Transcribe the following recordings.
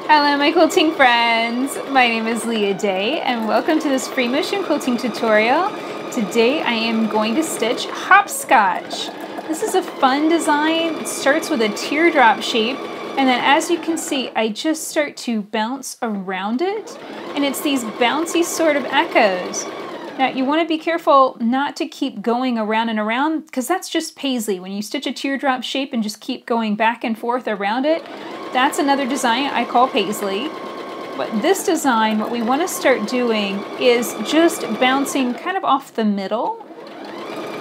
Hello my quilting friends! My name is Leah Day and welcome to this free motion quilting tutorial. Today I am going to stitch hopscotch. This is a fun design. It starts with a teardrop shape and then as you can see I just start to bounce around it and it's these bouncy sort of echoes. Now you want to be careful not to keep going around and around because that's just paisley. When you stitch a teardrop shape and just keep going back and forth around it, that's another design I call paisley. But this design, what we want to start doing is just bouncing kind of off the middle.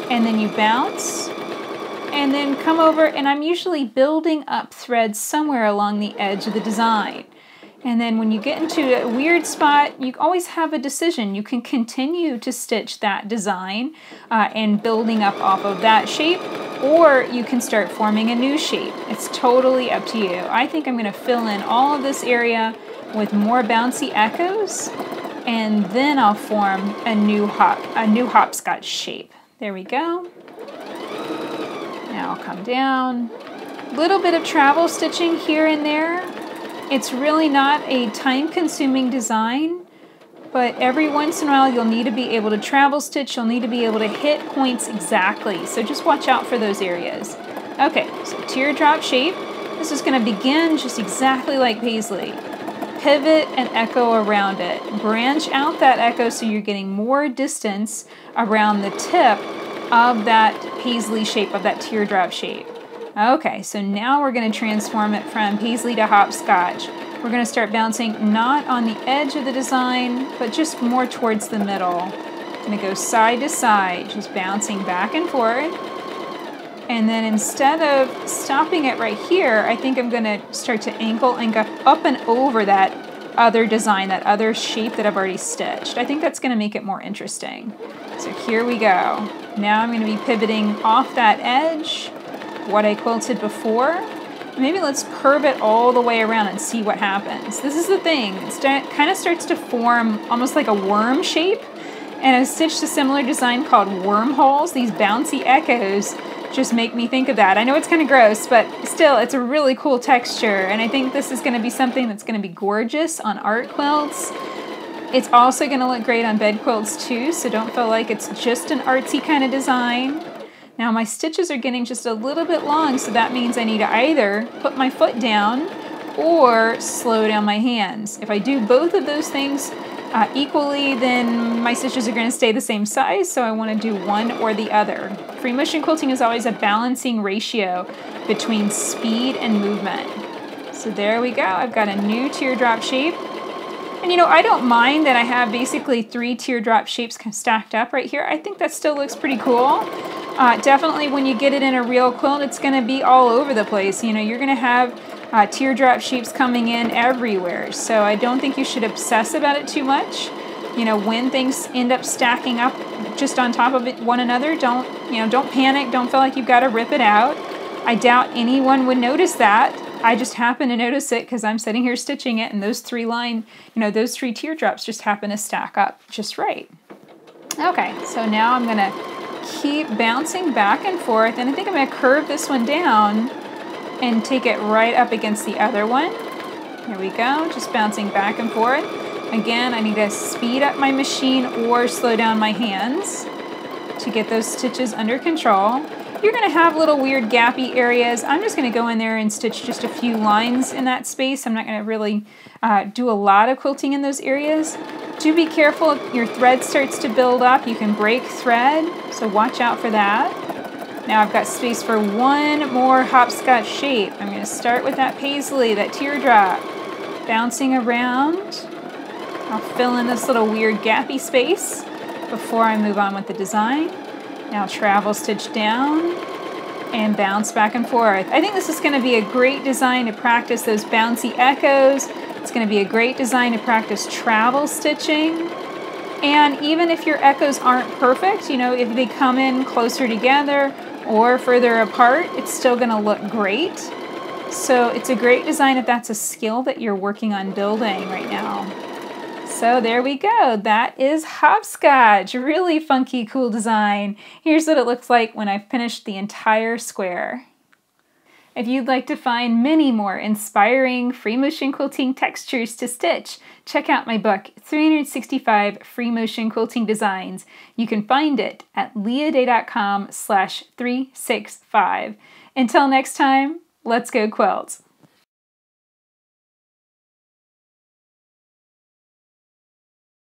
And then you bounce. And then come over, and I'm usually building up threads somewhere along the edge of the design. And then when you get into a weird spot, you always have a decision. You can continue to stitch that design and building up off of that shape, or you can start forming a new shape. It's totally up to you. I think I'm going to fill in all of this area with more bouncy echoes, and then I'll form a new hopscotch shape. There we go. Now I'll come down. A little bit of travel stitching here and there. It's really not a time-consuming design, but every once in a while you'll need to be able to travel stitch, you'll need to be able to hit points exactly, so just watch out for those areas. Okay, so teardrop shape. This is going to begin just exactly like paisley. Pivot and echo around it. Branch out that echo so you're getting more distance around the tip of that paisley shape, of that teardrop shape. Okay, so now we're going to transform it from paisley to hopscotch. We're going to start bouncing not on the edge of the design, but just more towards the middle. I'm going to go side to side, just bouncing back and forth. And then instead of stopping it right here, I think I'm going to start to ankle and go up and over that other design, that other shape that I've already stitched. I think that's going to make it more interesting. So here we go. Now I'm going to be pivoting off that edge, what I quilted before. Maybe let's curve it all the way around and see what happens. This is the thing, it kind of starts to form almost like a worm shape, and I've stitched a similar design called wormholes. These bouncy echoes just make me think of that. I know it's kind of gross, but still it's a really cool texture, and I think this is going to be something that's going to be gorgeous on art quilts. It's also going to look great on bed quilts too, so don't feel like it's just an artsy kind of design. Now my stitches are getting just a little bit long, so that means I need to either put my foot down or slow down my hands. If I do both of those things equally, then my stitches are going to stay the same size, so I want to do one or the other. Free motion quilting is always a balancing ratio between speed and movement. So there we go, I've got a new teardrop shape. And you know, I don't mind that I have basically 3 teardrop shapes kind of stacked up right here. I think that still looks pretty cool. Definitely when you get it in a real quilt, it's going to be all over the place. You know, you're going to have teardrop shapes coming in everywhere. So I don't think you should obsess about it too much. You know, when things end up stacking up just on top of one another, don't panic. Don't feel like you've got to rip it out. I doubt anyone would notice that. I just happen to notice it because I'm sitting here stitching it, and those 3 teardrops just happen to stack up just right. Okay, so now I'm going to keep bouncing back and forth, and I think I'm going to curve this one down and take it right up against the other one. Here we go, just bouncing back and forth. Again, I need to speed up my machine or slow down my hands to get those stitches under control. You're going to have little weird gappy areas. I'm just going to go in there and stitch just a few lines in that space. I'm not going to really do a lot of quilting in those areas. Do be careful if your thread starts to build up. You can break thread, so watch out for that. Now I've got space for one more hopscotch shape. I'm going to start with that paisley, that teardrop, bouncing around. I'll fill in this little weird gappy space before I move on with the design. Now travel stitch down and bounce back and forth. I think this is going to be a great design to practice those bouncy echoes. It's going to be a great design to practice travel stitching. And even if your echoes aren't perfect, you know, if they come in closer together or further apart, it's still going to look great. So it's a great design if that's a skill that you're working on building right now. So there we go. That is hopscotch. Really funky, cool design. Here's what it looks like when I've finished the entire square. If you'd like to find many more inspiring free motion quilting textures to stitch, check out my book, 365 Free Motion Quilting Designs. You can find it at leahday.com/365. Until next time, let's go quilt.